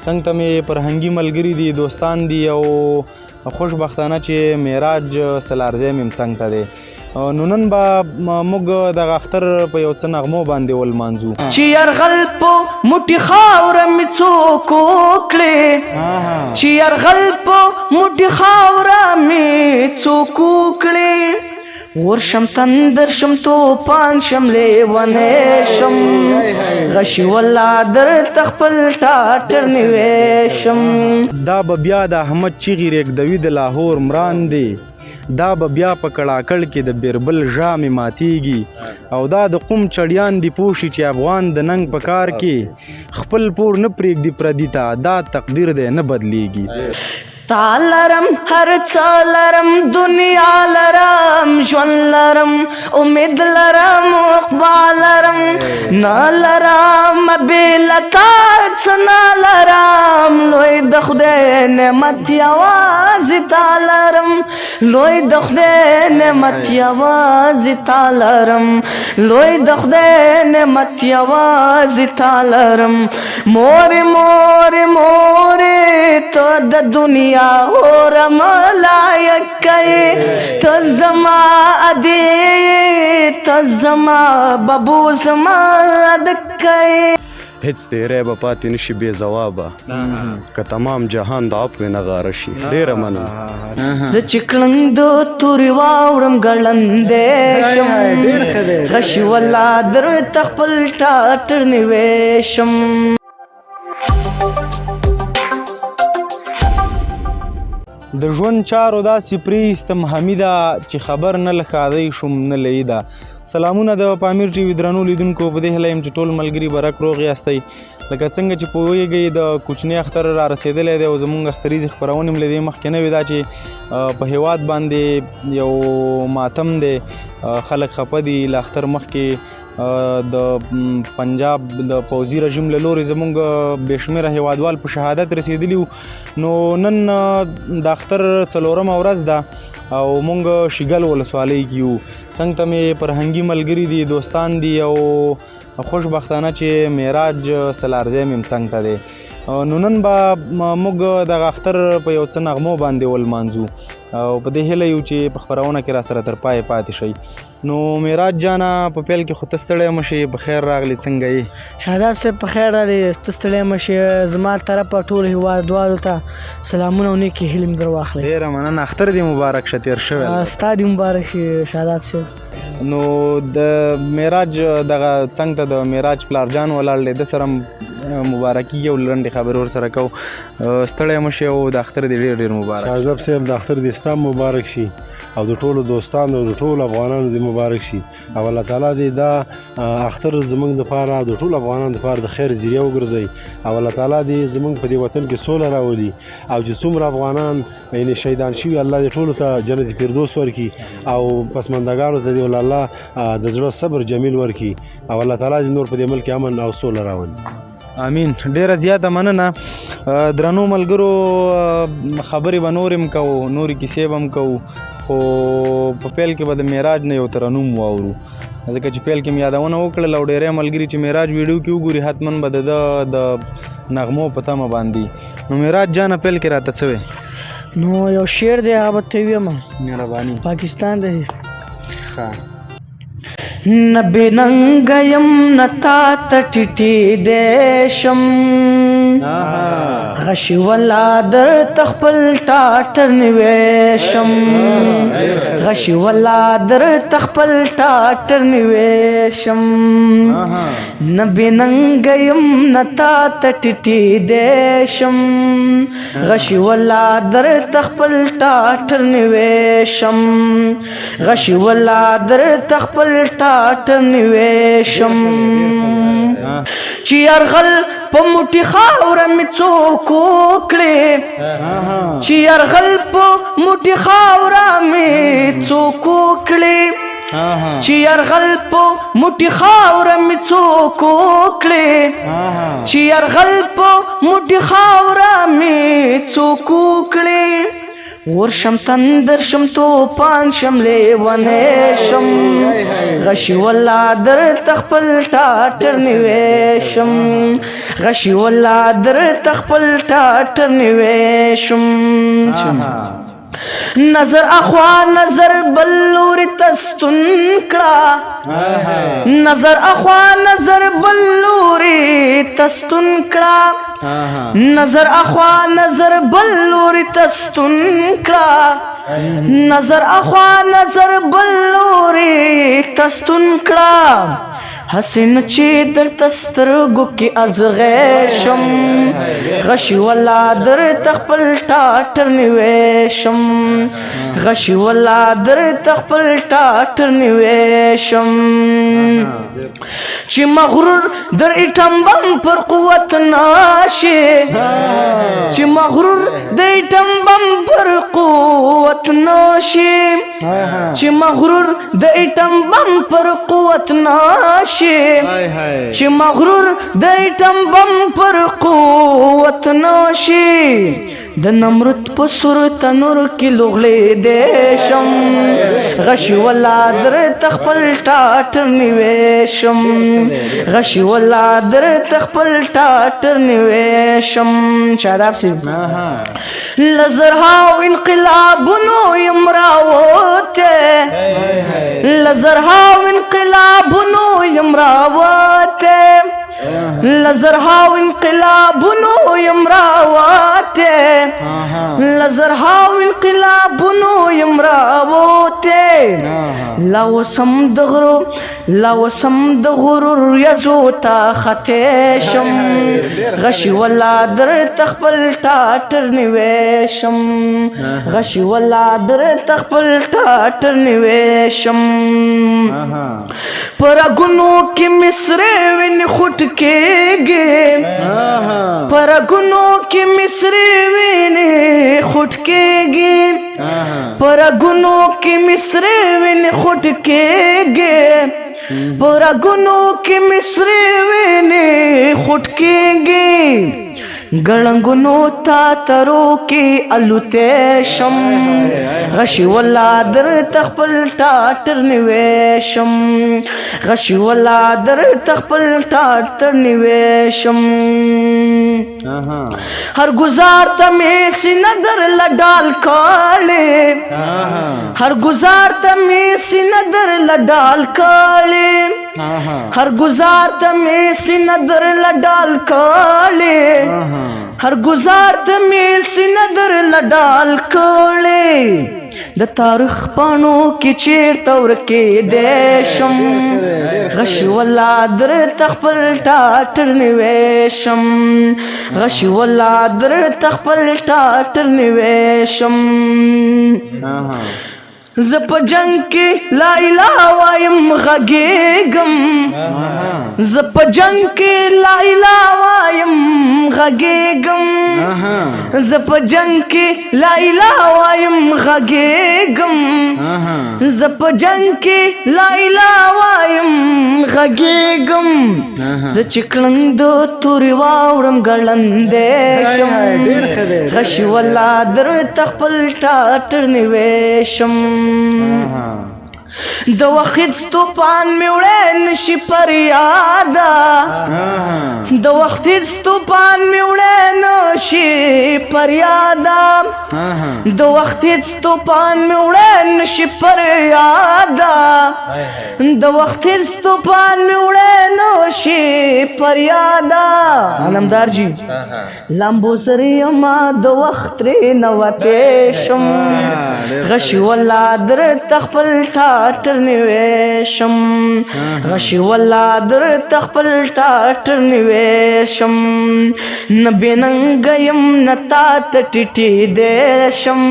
څنګ ته مې فرهنګي ملګري دي، دوستان دي او خوشبختانه چې معراج سلارځی مې څنګ ته دی. نو نن به موږ دغه اختر په یو څه نغمو باندې ولمانځو. چې یرغل په موټي خاوره مې څوک وکړې، چې یرغل په موټي خاوره مې څوک وکړې، ورشم تندر شم توپان شم لیونی شم، غشي والله درته خپل ټاټر نیوی شم. دا به بیا د احمد چیغې ریږدوي د لاهور مران دی، دا به بیا په کړاکړ کې د بیربل ژامې ماتیږي، او دا د قوم چړیان دی پوشي چې افغان د ننګ په کار کې خپل پور نه پرېږدي پردي ته، دا تقدیر دی نه بدلیږي. تا لرم هر څه لرم، دنیا لرم، ژوند لرم، امید لرم، اقبال لرم، نه لرم بې له تا څه نه لرم، لوی د خدای نعمت یوازې تا لرم، لوی د خدای نعمت یوازې تا لرم، لوی د خدای نعمت یوازې تا لرم. مورې مورې مورې ته د دنیا اور ملائک کئی، تزما ادی تزما ببو زما دکئی. هیڅ تیری به پاتې نشي بې ځوابه، که تمام جهان د عفو نغاره شي. ډېره مننه. زه چې کړنګ د تورې واورم ګړندی شم، غشي والله درته خپل ټاټر نیوی شم. د ژوند چارو داسې پرېستم حمیده چې خبر نه له ښادۍ شوم نه له عیده. سلامونه د پامیر ټي وي درنو لیدونکو، په دې هیله یم چې ټول ملګري برک روغ یاستئ. لکه څنګه چې پوهیږئ د کوچني اختر را رسېدلی دی او زموږ اختریزې خپرونې هم له دې مخکې نه وې، دا چې په هیواد باندې یو ماتم دی، خلک خفه دي. له اختر مخکې د پنجاب د پوځي رژیم له لورې زموږ بې شمېره هیوادوال په شهادت رسېدلي وو. نو نن د اختر څلورمه ورځ ده او موږ شیګل ولسوالۍ کې یو. څنګ ته مې فرهنګي ملګري دي، دوستان دي او خوشبختانه چې معراج سلارځی مې څنګ ته دی. نو نن به موږ دغه اختر په یو څه نغمو باندې ولمانځو او په دې هیله یو چې په خپرونه کې را سره تر پایه پاتې شئ. نو معراج جانه په پیل کې خو ته ستړی مه شې، په خیر راغلی، څنګه یې؟ شاداب صاحب په خیر راغلی، ته ستړی مه شې. زما طرفه ټولو هېوادوالو ته سلامونه او نیکې هیلې مې در واخلئ. ډېره مننه. اختر دې مبارک شه تېر شوی. ستا دې مبارک شي شاداب صاحب. نو د معراج دغه څنګ ته د معراج پلار جان ولاړ دی، ده سره مبارکي او لنډې خبرې ورسره کوو. ستړی مه شې او د اختر دې ډېر ډېر مبارک. شاداب صاحب د اختر دې ستا مبارک شي او د ټولو دوستانو او د ټولو افغانانو دې مبارک شي، او الله تعالی دې دا اختر زموږ دپاره د ټولو افغانانو دپاره د خیر ذریعه وګرځوي، او الله تعالی دې زموږ په دې وطن کې سوله راولي، او چې څومره افغانان یعنې شهیدان شوي الله دې ټولو ته جنت فردوس ورکړي، او پسماندګانو ته دې الله د زړه صبر جمیل ورکړي، او الله تعالی دې نور په دې ملک امن او سوله راولي. امین. ډیره زیاته مننه. درنو ملګرو، خبرې به نور هم کوو، نورې کیسې به هم کوو، خو په پیل کې به د معراج نه یو ترنم واورو، ځکه چې پیل کې مې یادونه وکړل او ډېری ملګري چې معراج ویډیو کې وګوري حتما به د نغمو په تمه باندې. نو معراج جانه پیل کې راته څه وی؟ نو یو شعر دی، هغه به ته ویم. مهرباني. پاکستان دی. ښه. نه بې ننګه یم نه تا ته ټیټېدی شم، غشي والله درته خپل ټاټر نیوی شم، غشي والله درته خپل ټاټر نیوی شم. نه بې ننګه یم نه تا ته ټیټېدی شم، غشي والله درته خپل ټاټر نیوی شم، غشي والله درته خپل ټاټر نیوی شم. چې یرغل په موټي خاوره مې څوک وکړې، چې یرغل په موټي خاوره مې څوک وکړې، چې یرغل په موټي خاوره مې څوک وکړې، چې یرغل په موټي خاوره مې څوک وکړې، ورشم تندر شم توپان شم لیوانه شم غشی والله در تخپل ټاټر نیوې شم غشی والله در تخپل ټاټر نیوې شم نظر اخوا نظر بلور تستن کړه نظر اخوا نظر بلور تستن کړه نظر اخوا نظر بلور تستن کړه نظر اخوا نظر بلور تستن کړه حسین چې در تسترګو کې ازغې شم غشي والله در تخپل ټاټر نیوې شم غشي والله در تخپل ټاټر نیوې شم چې مغرور در ایټم بم پر قوت ناشي چې مغرور د ایټم بم پر قوت ناشي چې مغرور د ایټم بم پر قوت ناشي چې مغرور د ایټم بم پر قوت ناشي د نمرود په سر تنور کې لغلې دې شم غشي والله در تخپل ټاټر نیوې شم غشي والله در تخپل ټاټر نیوې شم شاداب سي لزرها انقلابونو یمراوته لزرها انقلابونو یمراوته لزرها انقلابونو یمراوته لزرها انقلابونو یمراوته لا وسم د غرور یزو تا خطه شم غشي والله در تخپل ټاټر نیوې شم غشي والله در تخپل ټاټر نیوې شم پرګونو کې مصرې وین خټ کېږي پرګونو کې مصرې وین خټ کېږي پرګونو کې مصرې وین خټ کېږي پرګونو کې مصرې وین خټ کېږي ګړنګونو تا ترو کې الوته شم غشي والله در تخپل ټاټر نیوې شم غشي والله در تخپل ټاټر نیوې شم هر گزار تمې سینਦਰ لډال کاله هر گزار تمې سینਦਰ لډال کاله هر گزار تمې سینਦਰ لډال کاله هر گزار تمې سینਦਰ لډال کاله د تاریخ پانو کې چیرته ورکې دې شم غشي والله در تخپل ټاټر نیوې شم غشي والله در تخپل ټاټر نیوې شم ز په جنگ کې لا اله وایم غږېږم ز په جنگ کې لا اله وایم غږېږم ز په جنگ کې لا اله وایم غږېږم ز په جنگ کې لا اله وایم غږېږم ز چکلنګ د توري واورم ګړندې شم غشي والله در تخپل ټاټر نیوې شم د وخت ستوپان میوړې نشي پر یادا د وخت ستوپان میوړې نشي پر یادا د وخت ستوپان میوړې نشي پر یادا د وخت ستوپان میوړې نشي پر یادا علمدار جی لامبو سری ما د وخت ری نوته شم غشي والله در تخپل ټاټر نیوې شم غشي والله در تخپل ټاټر نیوې شم نبی ننګ يم نتا ټټي دې شم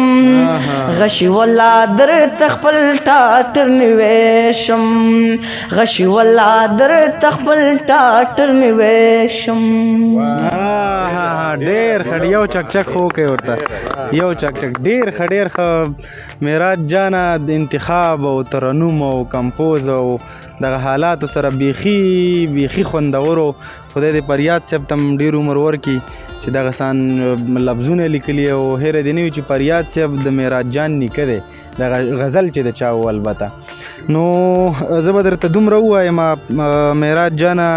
غشي والله در تخپل ټاټر نیوې شم غشي والله در تخپل ټاټر نیوې شم ډېر خړ یو چک چک هو کوي ورته یو چک چک ډېر خډیر خ میراج جانا د انتخاب او ترنم او کمپوز او دغه حالاتو سره بیخي خوندورو خدای دې پر یاد صاحب تم ډېر عمر ورکړي چې دغه سان لفظونه لیکلي او هیره دې نه وي چې فریاد صاحب د معراج جان نیکه دی دغه غزل چې د چا و البته. نو زه به درته دومره ووایم معراج جانه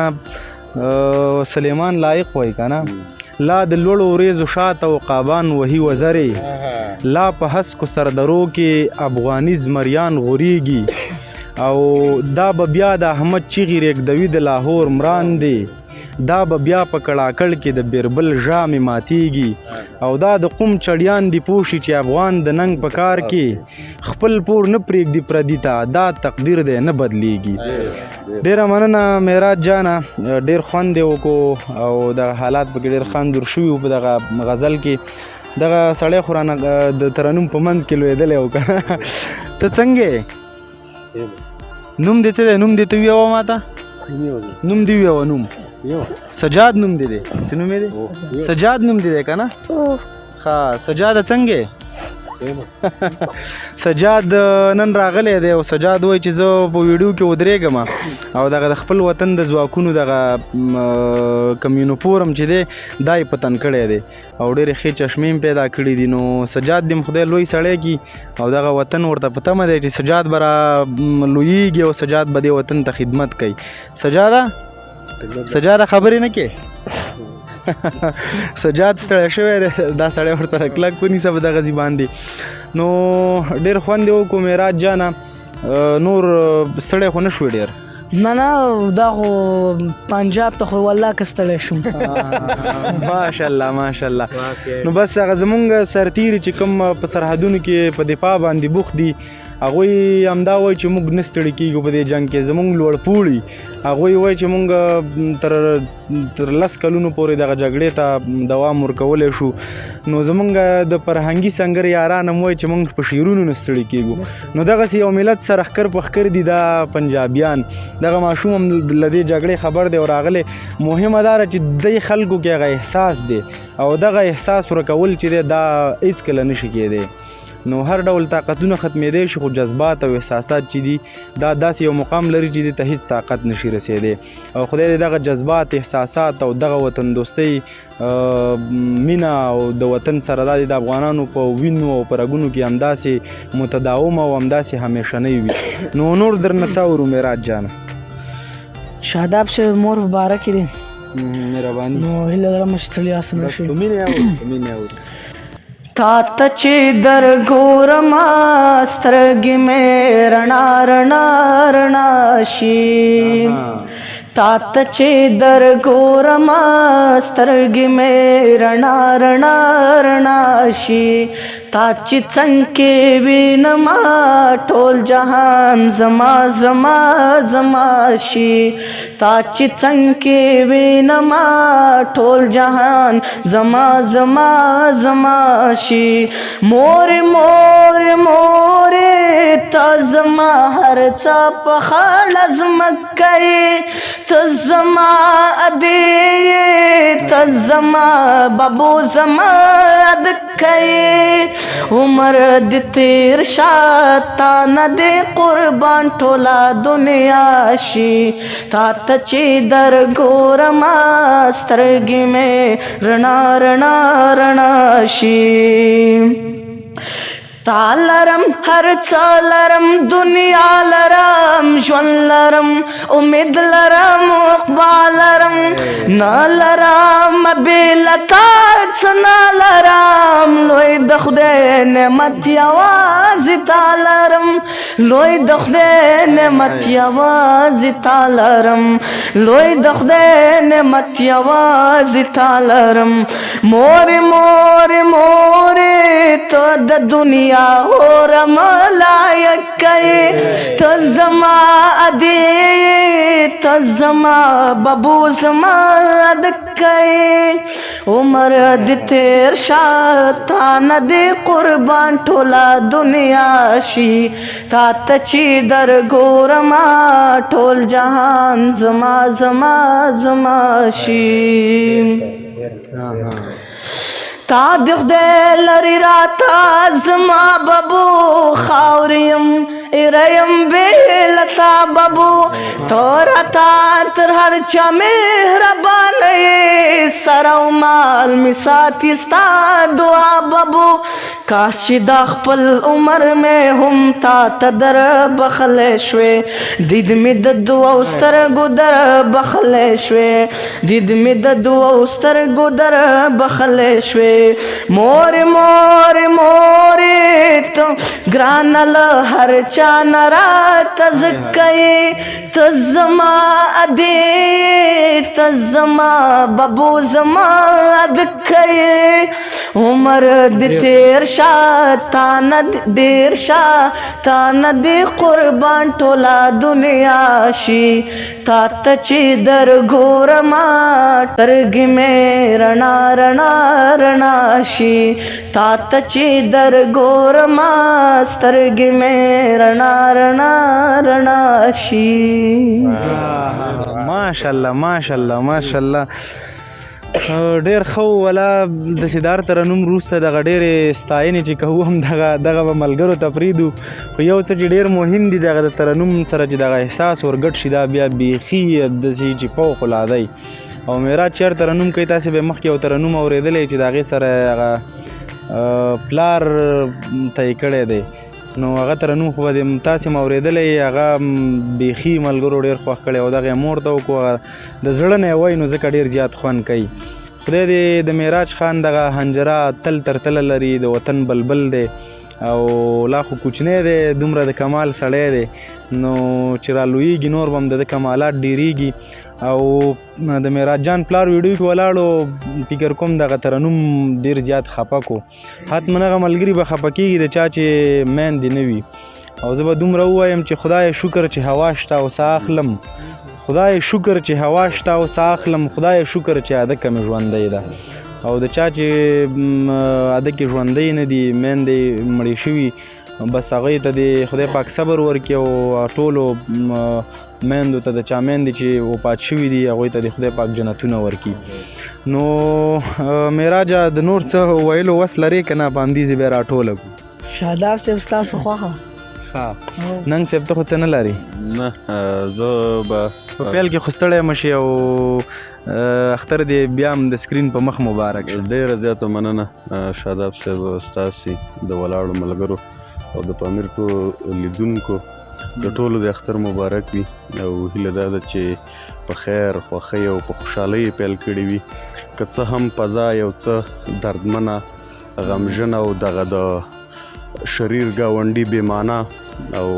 سلیمان لایق وایي که نه لا د لوړو وریځو شاته و قابان وهي وزرې لا په هسکو سردرو کې افغاني زمریان غوریږي او دا به بیا د احمد چیغې ریږدوي د لاهور مران دی دا به بیا په کړاکړ کې د بیربل ژامې ماتیږي او دا د قوم چړیان دی پوشي چې افغان د ننګ په کار کې خپل پور نه پرېږدي پردي ته دا تقدیر دی نه بدلیږي. ډېره مننه معراج جانه ډېر خوند دی وکړو او د حالات پکې ډېر خوندور شوي وو په دغه غزل کې دغه سړی خو رانه د ترنم په منځ کې لوېدلی و که ته څنګه یې نوم دې څه دی نوم دې ته ویوه ما ته نوم دې ویوه نوم سجاد نوم دی څه نوم دی سجاد نوم دی که نه ښه سجاده څنګه سجاد نن راغلی دی او سجاد وایي چې زه په ویډیو کې ودرېږم او دغه د خپل وطن د ځواکونو دغه کمیونوفورم چې دی دا یې پتن کړی دی او ډېرې ښې چشمې هم پیدا کړي دي. نو سجاد دې خدای لوی سړی کړي او دغه وطن ورته په تمه دی چې سجاد به را لویږي او سجاد به دې وطن ته خدمت کوي. سجاده خبرې نه کې سجاد ستړی شوی دی دا سړی ورسره کلک ونیسه په دغه ځي باندې. نو ډېر خوند یې وکړو معراج جانه نور ستړی خو نه شوې ډېر نه دا خو پنجاب ته خو والله که ستړی شم ماشاءالله ماشاءالله. نو بس هغه زمونږ سرتیري چې کوم په سرحدونو کې په دفاع باندې بوخت دي هغوی همدا وایي چې موږ نه ستړي کېږو په دې جنګ کې زموږ لوړ پوړي هغوی وایي چې موږ تر 10 کلونو پورې دغه جګړې ته دوام ورکولی شو. نو زموږ د فرهنګي سنګر یاران هم وایي چې موږ په شعرونو نه ستړي کېږو. نو دغسې یو ملت سره ښکر په ښکر دي دا پنجابیان دغه ماشوم هم له دې جګړې خبر دی او راغلی مهمه دا ده چې دی خلکو کې هغه احساس دی او دغه احساس ورکول چې دی دا هېڅکله نشي کېدی. نو هر ډول طاقتونه ختمېدی شي خو جذبات او احساسات چې دي دا داسې یو مقام لري چې دې ته هېڅ طاقت نشي رسېدی او خدای دې دغه جذبات احساسات او دغه وطن دوستۍ مینه او د وطن سره دا د افغانانو په وینو او په رګونو کې همداسې متداومه او همداسې همیشنۍ وي. نو نور درنه څه اورو معراج جانه شاداب صاحب مور مبارک دی مهرباني نو هیله لرم چې ستړیا سم نه شي. په مینې اورو تا ته چې در ګورم سترګې مې رڼا رڼا رڼا شي تا ته چې در ګورم سترګې مې رڼا رڼا رڼا شي تا چې څنګ کې وینم ټول جهان زما زما زما شي تا چې څنګ کې وینم ټول جهان زما زما زما شي. مور مور مور تا زما هر څه په خړ ځمکې ته زما ادې ته زما بابو زما ادکې عمر دې تیر شاته نه دې قربان ټوله دنیا شي تا ته چې در ګورم سترګې مې رڼا رڼا رڼا شي. تا لرم هر څه لرم دنیا لرم ژوند لرم امید لرم عقبا لرم نه لرم بې له تا څه نه لرم لوی د خدای نعمت یوازې تا لرم لوی د خدای نعمت یوازې تا لرم لوی د خدای نعمت یوازې تا لرم. مور مور مور ته د دنیا اور ملائک کئی تو زما ادی تو زما بابو زما ادکئی عمر دی تیر شاتان دی قربان ټولا دنیا شي تا تچی در ګورما ټول جهان زما زما زما شي تا دخ دے لری راتا زما بابو خاوریم اریم بیلتا بابو تورتا تر هر چا مهربانی سرو مال می ساتی ستا دعا بابو کاش چې دا خپل عمر مې هم تا ته در بخلی شوې دید مې د دوو سترګو در بخلی شوې دید مې د دوو سترګو در بخلی شوې مورې مورې مورې ته ګرانه له هر چا نه راته ځکه یې ته زما ادې ته زما بابو زما ادکه یې عمر دې تېر شه تا نه ډېر شه تا نه دې قربان ټوله دنیا شي تا ته چې در ګورمه سترګې مې رڼا رڼا رڼا شي تا ته چې در ګورمه سترګې مې رڼا رڼا رڼا شي ماشاءالله ماشاءالله ماشاءالله ډېر ښه ولا د سیدار ترنم وروسته دغه ډېرې ستاینې چې کوو هم دغه به ملګرو ته پرېږدو خو یو څه چې ډېر مهم دي دغه د ترنم سره چې دغه احساس ورګډ شي دا بیا بیخي داسې چې فوق العاده وي او معراج چېر ترنم کوي تاسې به مخکې یو ترنم اورېدلی چې د هغې سره هغه پلار ته یې کړی دی نو هغه ترنم خو به تاسې م اورېدلی هغه بیخي ملګرو ډېر خوښ کړی او دغه یې مور ته وکړو هغه د زړه نه یې وایي نو ځکه ډېر زیات خوند کوي خدای دې د معراج خان دغه حنجره تل تر تله لري د وطن بلبل دی او لا خو کوچنی دی دومره د کمال سړی دی نو چې رالویږي نور به هم د کمالات ډېرېږي او د معراج جان پلار ویډیو کې ولاړو فکر کوم دغه ترنم ډېر زیات خفه کو حتما هغه ملګري به خفه کېږي د چا چې میندې نه وي او زه به دومره ووایم چې خدای شکر چې هوا شته او ساه اخلم خدای شکر چې هوا شته او ساه اخلم خدای شکر چې عادکه مې ژوندی ده او د چا چې عادکې ژوندی نه دي میندې مړې شوي بس هغوی ته د خدای پاک صبر ورکړي او ټولو میندو ته د چا میندې چې وفات شوي دي هغوی ته د خدای پاک جنتونه ورکړي نو معراجه د نور څه ویلو وس لرې که نه په همدې ځای بیا راټوله کړو شاداب صاحب ستاسو خوښه ښه ننګ صاحب ته خو څه نه لري نه زه به په پیل کې خو ستړی مشي او اختر دې بیا هم د سکرین په مخ مبارک ډېره زیاته مننه شاداب صاحب ستاسې د ولاړو ملګرو او د پامیر لیدونکو د ټولو د اختر مبارک وي او هیله دا ده چې په خیر خوښۍ او په خوشحالۍ پیل کړي وي که څه هم فضا یو څه دردمنه غمژنه او دغه د شریر ګاونډي بې معنا او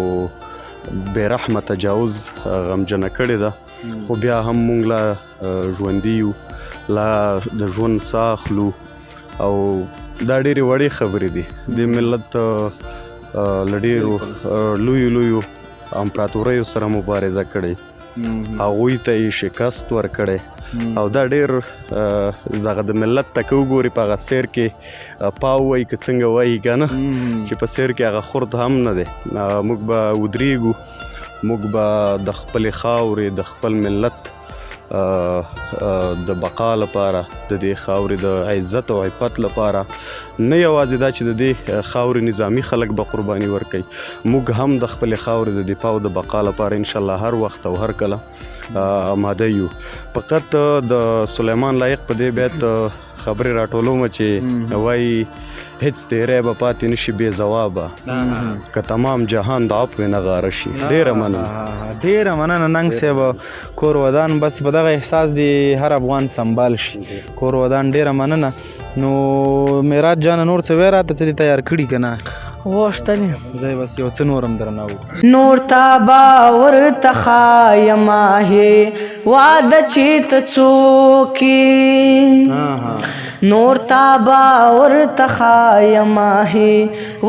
بې رحمه تجاوز غمجنه کړې ده خو بیا هم موږ لا ژوندي یو لا د ژوند ساه اخلو او دا ډېرې وړې خبرې دي د ملت له ډېرو لویو امپراتوریو سره مبارزه کړې هغوی ته یې شکست ورکړی او دا ډېر دغه د ملت ته که وګورې په هغه سیر کې پاو وایي که څنګه وایي که نه چې په سیر کې هغه خرد هم نه دی موږ به ودرېږو موږ به د خپلې خاورې د خپل ملت د بقا لپاره د دې خاورې د عزت او عفت لپاره نه یوازې دا چې د دې خاورې نظامي خلک به قرباني ورکوي موږ هم د خپلې خاورې د دفاع او د بقا لپاره انشاءالله هر وخت او هر کله آماده یو فقط د سلیمان لایق په دې بیت خبرې راټولوم چې وایي هیڅ تیری به پاتې نشي بې ځوابه که تمام جهان د عفو نه غاره شي ډېره مننه ننګ صاحب کور ودان بس په دغه احساس دی هر افغان سنبال شي کور ودان ډېره مننه نو معراج جانه نور څه وی راته څه دې تیار کړي که نه غوښتنې زه بس یو څه نور هم درنه وکړم نور تا باورته ښایمه هې واده چې ته څوک نور تا باورته ښایمه هې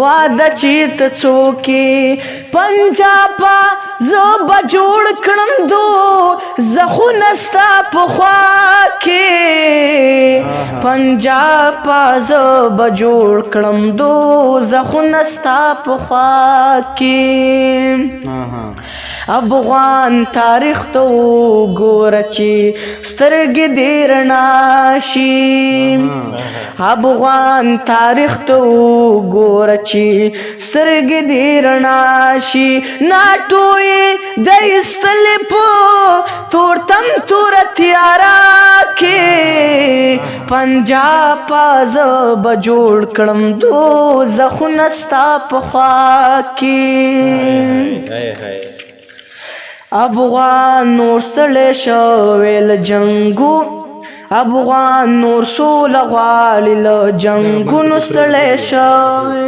واده چې ته څوک پنجابه زه به جوړ کړم دو زخونه ستا په خوا کې پنجابه زه به جوړ کړم دو زخونه ستا په خوا کې افغان تاریخ ته ګوره چې سترګې دې رڼا شي افغان تاریخ ته وګوره چې سترګې دې رڼا شي ناټو یې د ایستلې په تور تم تور تیارا کې پنجاب زه به جوړ کړم دوزخونه ستا په خوا کې افغان نور ستړی شوی له جنګو افغان نور سوله غواړي له جنګونو ستړی شوی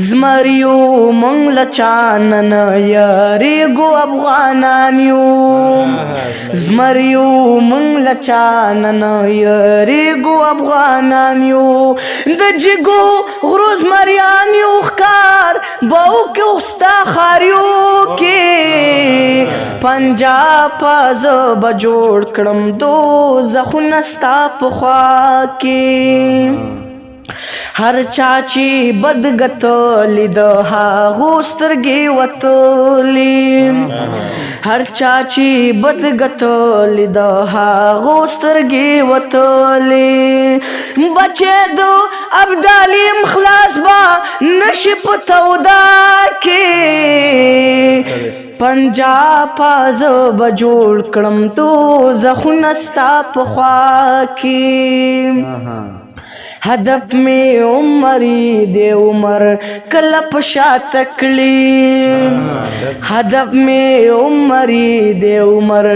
زمریو مونږ له چا نه نه یاریږو افغانان یو زمریو مونږ له چا نه نه یاریږو افغانان یو د جګو غرو زمریان یو ښکار به وکړو ستا ښاریو کې پنجاب زه به جوړ کړم دوزخونه ستا په خوا کې هر چا چې بد ګتلی د هغو سترګې وتلي هر چا چې بد ګتلی د هغو سترګې وتلي بچې د ابدالیم خلاص به نشي په تودا کې پنجاب زه به جوړ کړم دوزخونه ستا په خوا کې هدف می عمری دی عمر کله په شاته کړي هدف می عمری دی عمر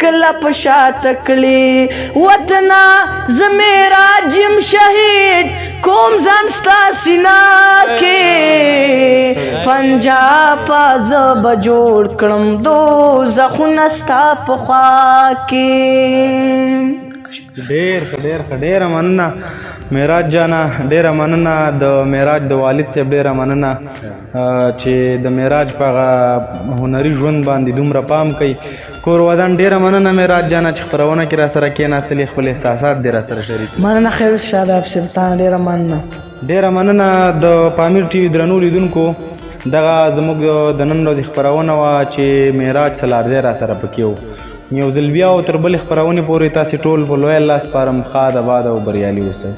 کله په شاته کړي وطنا زمیراج یم شهید کوم ځان ستا سینا کې پنجاب زه به جوړ کړم دوزخونه ستا په خوا کې ډېره مننه معراج جانا ډېره مننه د معراج د والد صاحب ډېره مننه چې د معراج په هغه هنري ژوند باندې دومره پام کوي کور ودان ډېره مننه معراج جانا چې خپرونه کې را سره کېناستلې خپل احساسات دې را سره شریک مننه خیر شاداب صاحب تانه ډېره مننه ډېره مننه د پامیر ټي وي درنو لیدونکو دغه زموږ د نن ورځې خپرونه وه چې معراج سلارزی را سره پکې و یو ځل بیا او تر بلې خپرونې پورې تاسې ټول په لوی الله سپارم ښاد آباد او بریالي اوسئ